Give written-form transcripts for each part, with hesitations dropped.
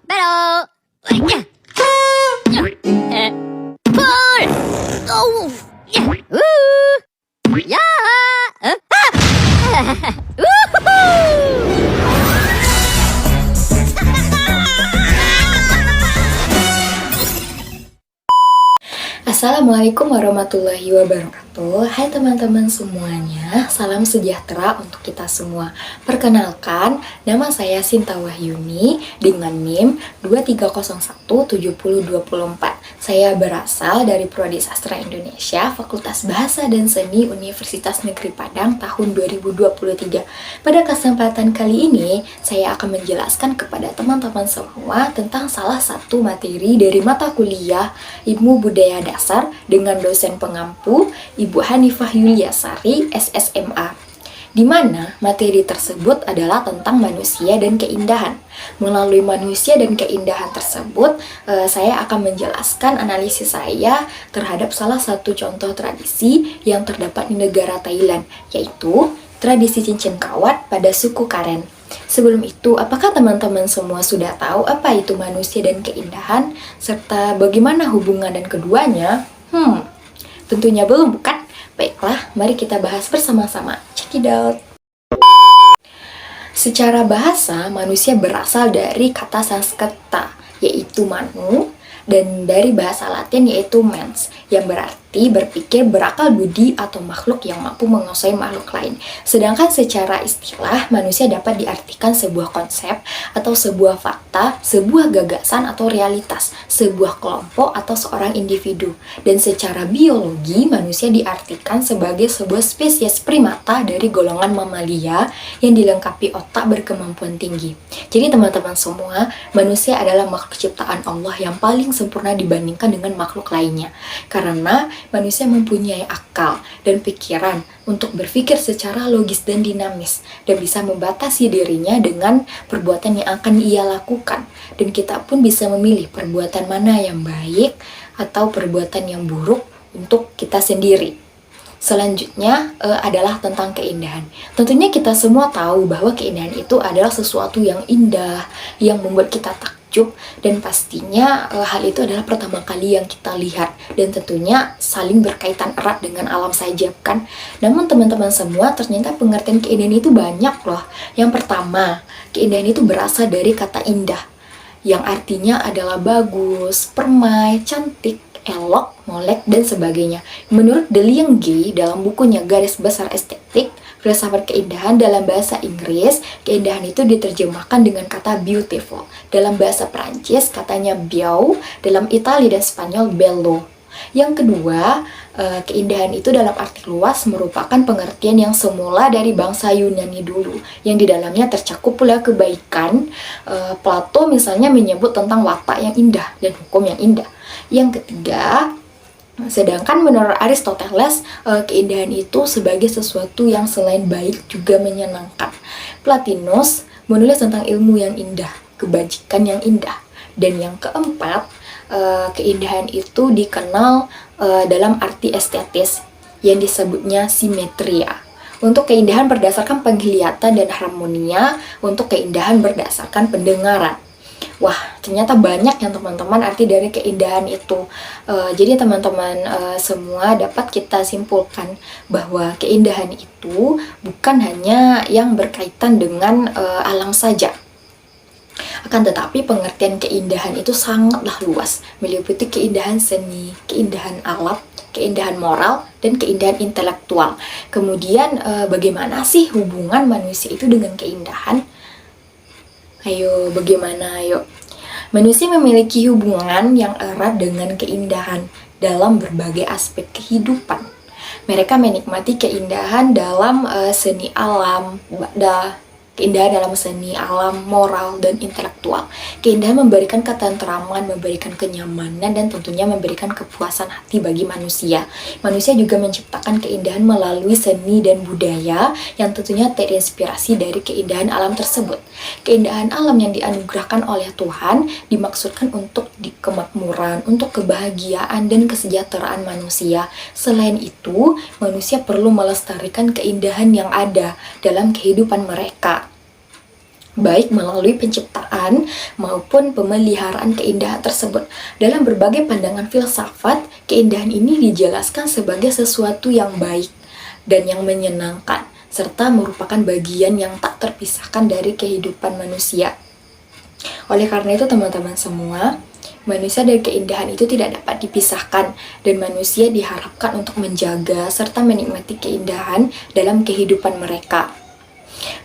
Battle! Pull! Oh! Woo! Yeah! Woohoo! Assalamualaikum warahmatullahi wabarakatuh. Hai teman-teman semuanya, salam sejahtera untuk kita semua. Perkenalkan, nama saya Sinta Wahyuni dengan NIM 23017024. Saya berasal dari Prodi Sastra Indonesia, Fakultas Bahasa dan Seni Universitas Negeri Padang tahun 2023. Pada kesempatan kali ini, saya akan menjelaskan kepada teman-teman semua tentang salah satu materi dari mata kuliah Ilmu Budaya Dasar dengan dosen pengampu Ibu Hanifah Yuliasari, SSMA, di mana materi tersebut adalah tentang manusia dan keindahan. Melalui manusia dan keindahan tersebut, saya akan menjelaskan analisis saya terhadap salah satu contoh tradisi yang terdapat di negara Thailand, yaitu tradisi cincin kawat pada suku Karen. Sebelum itu, apakah teman-teman semua sudah tahu apa itu manusia dan keindahan, serta bagaimana hubungan dan keduanya? Tentunya belum, bukan? Baiklah, mari kita bahas bersama-sama. Check it out! Secara bahasa, manusia berasal dari kata Sanskerta, yaitu manu, dan dari bahasa Latin yaitu mens, yang berarti berpikir, berakal budi, atau makhluk yang mampu menguasai makhluk lain. Sedangkan secara istilah, manusia dapat diartikan sebuah konsep atau sebuah fakta, sebuah gagasan atau realitas, sebuah kelompok atau seorang individu. Dan secara biologi, manusia diartikan sebagai sebuah spesies primata dari golongan mamalia yang dilengkapi otak berkemampuan tinggi. Jadi teman-teman semua, manusia adalah makhluk ciptaan Allah yang paling sempurna dibandingkan dengan makhluk lainnya. Karena manusia mempunyai akal dan pikiran untuk berpikir secara logis dan dinamis, dan bisa membatasi dirinya dengan perbuatan yang akan ia lakukan. Dan kita pun bisa memilih perbuatan mana yang baik atau perbuatan yang buruk untuk kita sendiri. Selanjutnya adalah tentang keindahan. Tentunya kita semua tahu bahwa keindahan itu adalah sesuatu yang indah, yang membuat kita takjub, dan pastinya hal itu adalah pertama kali yang kita lihat, dan tentunya saling berkaitan erat dengan alam saja, kan? Namun teman-teman semua, ternyata pengertian keindahan itu banyak loh. Yang pertama, keindahan itu berasal dari kata indah, yang artinya adalah bagus, permai, cantik, elok, molek, dan sebagainya. Menurut Delienggi dalam bukunya Garis Besar Estetik, filsafat keindahan dalam bahasa Inggris, keindahan itu diterjemahkan dengan kata beautiful. Dalam bahasa Prancis katanya beau, dalam Italia dan Spanyol bello. Yang kedua, keindahan itu dalam arti luas merupakan pengertian yang semula dari bangsa Yunani dulu, yang di dalamnya tercakup pula kebaikan. Plato misalnya menyebut tentang watak yang indah dan hukum yang indah. Yang ketiga, sedangkan menurut Aristoteles, keindahan itu sebagai sesuatu yang selain baik juga menyenangkan. Plotinus menulis tentang ilmu yang indah, kebajikan yang indah. Dan yang keempat, keindahan itu dikenal dalam arti estetis yang disebutnya simetria. Untuk keindahan berdasarkan penglihatan dan harmonia, untuk keindahan berdasarkan pendengaran. Wah, ternyata banyak yang teman-teman arti dari keindahan itu. Jadi teman-teman semua dapat kita simpulkan bahwa keindahan itu bukan hanya yang berkaitan dengan alam saja. Akan tetapi pengertian keindahan itu sangatlah luas, meliputi keindahan seni, keindahan alat, keindahan moral, dan keindahan intelektual. Kemudian bagaimana sih hubungan manusia itu dengan keindahan? Ayo, bagaimana? Ayo. Manusia memiliki hubungan yang erat dengan keindahan dalam berbagai aspek kehidupan. Mereka menikmati keindahan dalam seni alam, keindahan dalam seni alam, moral, dan intelektual. Keindahan memberikan ketentraman, memberikan kenyamanan, dan tentunya memberikan kepuasan hati bagi manusia. Manusia juga menciptakan keindahan melalui seni dan budaya yang tentunya terinspirasi dari keindahan alam tersebut. Keindahan alam yang dianugerahkan oleh Tuhan dimaksudkan untuk kemakmuran, untuk kebahagiaan, dan kesejahteraan manusia. Selain itu, manusia perlu melestarikan keindahan yang ada dalam kehidupan mereka. baik melalui penciptaan maupun pemeliharaan keindahan tersebut. Dalam berbagai pandangan filsafat, keindahan ini dijelaskan sebagai sesuatu yang baik dan yang menyenangkan, serta merupakan bagian yang tak terpisahkan dari kehidupan manusia. Oleh karena itu teman-teman semua, manusia dan keindahan itu tidak dapat dipisahkan, dan manusia diharapkan untuk menjaga serta menikmati keindahan dalam kehidupan mereka.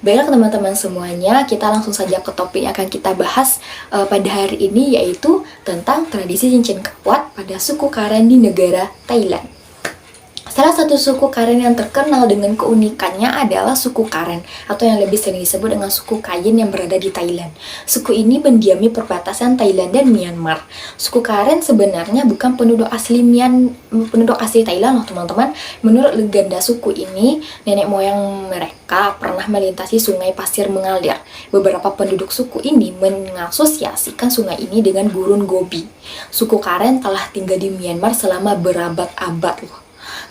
Baiklah teman-teman semuanya, kita langsung saja ke topik yang akan kita bahas pada hari ini, yaitu tentang tradisi cincin kawat pada suku Karen di negara Thailand. Salah satu suku Karen yang terkenal dengan keunikannya adalah suku Karen, atau yang lebih sering disebut dengan suku Kayen yang berada di Thailand. Suku ini mendiami perbatasan Thailand dan Myanmar. Suku Karen sebenarnya bukan penduduk asli Thailand loh teman-teman. Menurut legenda suku ini, nenek moyang mereka pernah melintasi sungai pasir mengalir. Beberapa penduduk suku ini mengasosiasikan sungai ini dengan gurun Gobi. Suku Karen telah tinggal di Myanmar selama berabad-abad loh.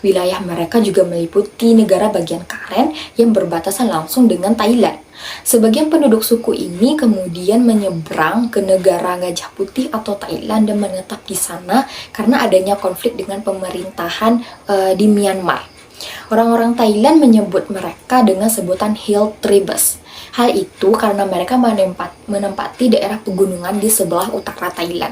Wilayah mereka juga meliputi negara bagian Karen yang berbatasan langsung dengan Thailand. Sebagian penduduk suku ini kemudian menyeberang ke negara Gajah Putih atau Thailand dan menetap di sana karena adanya konflik dengan pemerintahan di Myanmar. Orang-orang Thailand menyebut mereka dengan sebutan Hill Tribes. Hal itu karena mereka menempati daerah pegunungan di sebelah utara Thailand.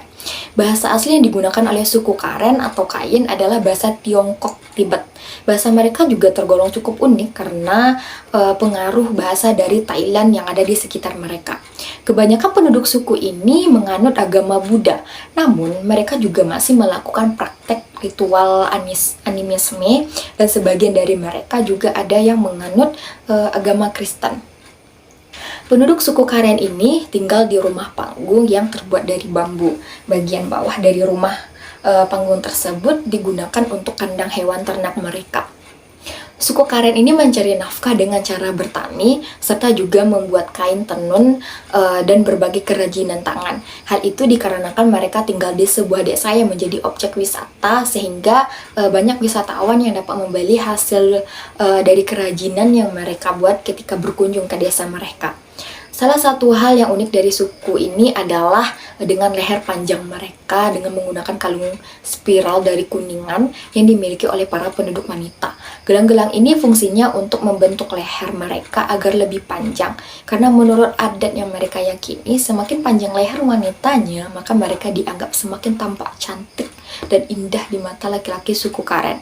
Bahasa asli yang digunakan oleh suku Karen atau Kayen adalah bahasa Tiongkok Tibet. Bahasa mereka juga tergolong cukup unik karena pengaruh bahasa dari Thailand yang ada di sekitar mereka. Kebanyakan penduduk suku ini menganut agama Buddha, namun mereka juga masih melakukan praktek ritual animisme, dan sebagian dari mereka juga ada yang menganut agama Kristen. Penduduk suku Karen ini tinggal di rumah panggung yang terbuat dari bambu. Bagian bawah dari rumah panggung tersebut digunakan untuk kandang hewan ternak mereka. Suku Karen ini mencari nafkah dengan cara bertani, serta juga membuat kain tenun dan berbagai kerajinan tangan. Hal itu dikarenakan mereka tinggal di sebuah desa yang menjadi objek wisata, sehingga banyak wisatawan yang dapat membeli hasil dari kerajinan yang mereka buat ketika berkunjung ke desa mereka. Salah satu hal yang unik dari suku ini adalah dengan leher panjang mereka dengan menggunakan kalung spiral dari kuningan yang dimiliki oleh para penduduk wanita. Gelang-gelang ini fungsinya untuk membentuk leher mereka agar lebih panjang, karena menurut adat yang mereka yakini, semakin panjang leher wanitanya, maka mereka dianggap semakin tampak cantik dan indah di mata laki-laki suku Karen.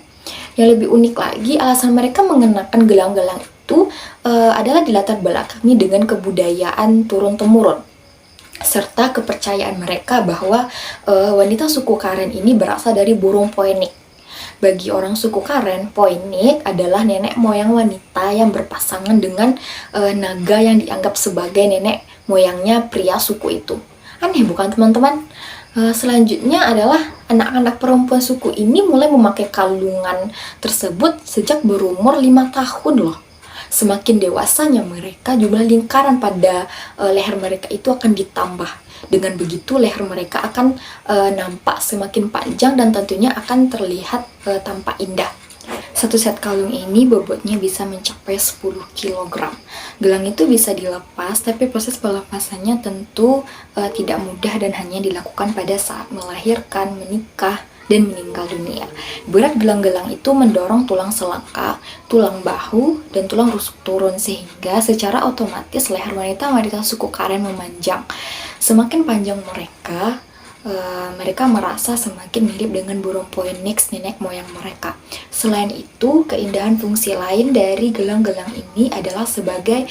Yang lebih unik lagi, alasan mereka mengenakan gelang-gelang itu adalah dilatar belakangi dengan kebudayaan turun-temurun, serta kepercayaan mereka bahwa wanita suku Karen ini berasal dari burung poenik. Bagi orang suku Karen, poenik adalah nenek moyang wanita yang berpasangan dengan naga yang dianggap sebagai nenek moyangnya pria suku itu. Aneh bukan teman-teman? Selanjutnya adalah anak-anak perempuan suku ini mulai memakai kalungan tersebut sejak berumur 5 tahun loh. Semakin dewasanya mereka, jumlah lingkaran pada leher mereka itu akan ditambah. Dengan begitu leher mereka akan nampak semakin panjang dan tentunya akan terlihat tampak indah. Satu set kalung ini bobotnya bisa mencapai 10 kg. Gelang itu bisa dilepas, tapi proses pelepasannya tentu tidak mudah dan hanya dilakukan pada saat melahirkan, menikah, dan meninggal dunia. Berat gelang-gelang itu mendorong tulang selangka, tulang bahu, dan tulang rusuk turun, sehingga secara otomatis leher wanita suku Karen memanjang. Semakin panjang mereka merasa semakin mirip dengan burung phoenix nenek moyang mereka. Selain itu, keindahan fungsi lain dari gelang-gelang ini adalah sebagai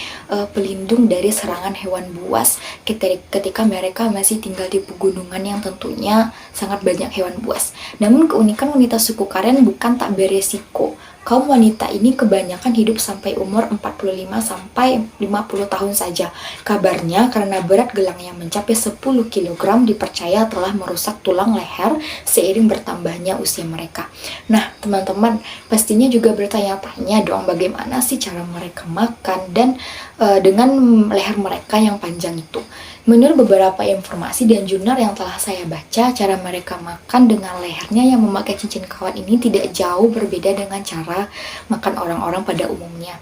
pelindung dari serangan hewan buas ketika mereka masih tinggal di pegunungan yang tentunya sangat banyak hewan buas. Namun keunikan wanita suku Karen bukan tak beresiko. Kaum wanita ini kebanyakan hidup sampai umur 45 sampai 50 tahun saja. Kabarnya karena berat gelang yang mencapai 10 kg dipercaya telah merusak tulang leher seiring bertambahnya usia mereka. Nah, teman-teman pastinya juga bertanya-tanya dong bagaimana sih cara mereka makan dan dengan leher mereka yang panjang itu. Menurut beberapa informasi dan jurnal yang telah saya baca, cara mereka makan dengan lehernya yang memakai cincin kawat ini tidak jauh berbeda dengan cara makan orang-orang pada umumnya.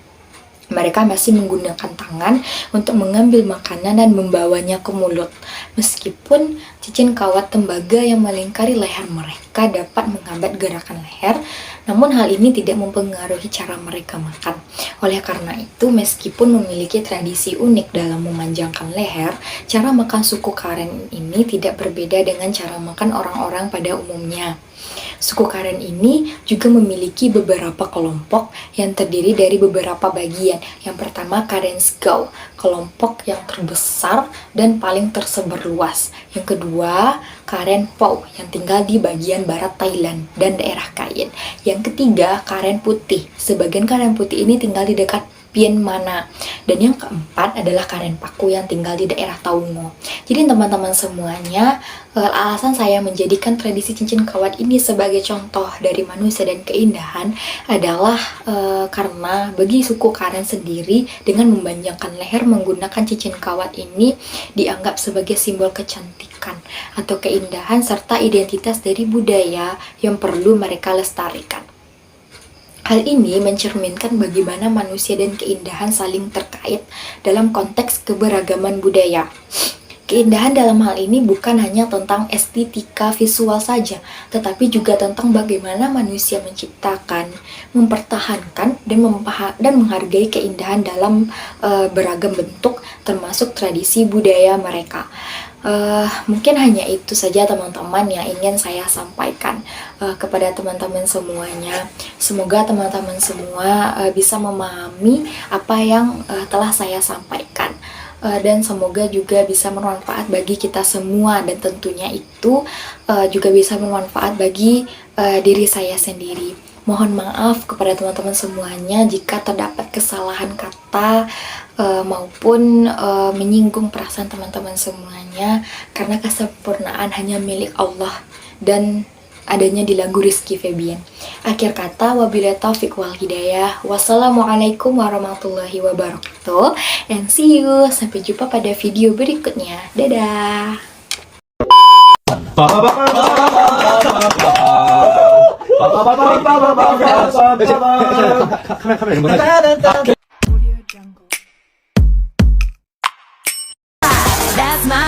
Mereka masih menggunakan tangan untuk mengambil makanan dan membawanya ke mulut. Meskipun cincin kawat tembaga yang melingkari leher mereka dapat menghambat gerakan leher, namun hal ini tidak mempengaruhi cara mereka makan. Oleh karena itu, meskipun memiliki tradisi unik dalam memanjangkan leher, cara makan suku Karen ini tidak berbeda dengan cara makan orang-orang pada umumnya. Suku Karen ini juga memiliki beberapa kelompok yang terdiri dari beberapa bagian. Yang pertama, Karensgau, kelompok yang terbesar dan paling tersebar luas. Yang kedua, Karen Pau, yang tinggal di bagian barat Thailand dan daerah Kayen. Yang ketiga, Karen Putih. Sebagian Karen Putih ini tinggal di dekat Pien Mana. Dan yang keempat adalah Karen Paku yang tinggal di daerah Taungo. Jadi teman-teman semuanya, alasan saya menjadikan tradisi cincin kawat ini sebagai contoh dari manusia dan keindahan adalah karena bagi suku Karen sendiri, dengan memanjangkan leher menggunakan cincin kawat ini dianggap sebagai simbol kecantikan atau keindahan serta identitas dari budaya yang perlu mereka lestarikan. Hal ini mencerminkan bagaimana manusia dan keindahan saling terkait dalam konteks keberagaman budaya. Keindahan dalam hal ini bukan hanya tentang estetika visual saja, tetapi juga tentang bagaimana manusia menciptakan, mempertahankan, dan menghargai keindahan dalam beragam bentuk, termasuk tradisi budaya mereka. Mungkin hanya itu saja teman-teman yang ingin saya sampaikan kepada teman-teman semuanya. Semoga teman-teman semua bisa memahami apa yang telah saya sampaikan. Dan semoga juga bisa bermanfaat bagi kita semua, dan tentunya itu juga bisa bermanfaat bagi diri saya sendiri. Mohon maaf kepada teman-teman semuanya jika terdapat kesalahan kata maupun menyinggung perasaan teman-teman semuanya, karena kesempurnaan hanya milik Allah dan adanya di lagu Rizky Febian. Akhir kata, wabillahi taufiq wal hidayah. Wassalamualaikum warahmatullahi wabarakatuh. And see you. Sampai jumpa pada video berikutnya. Dadah. That's my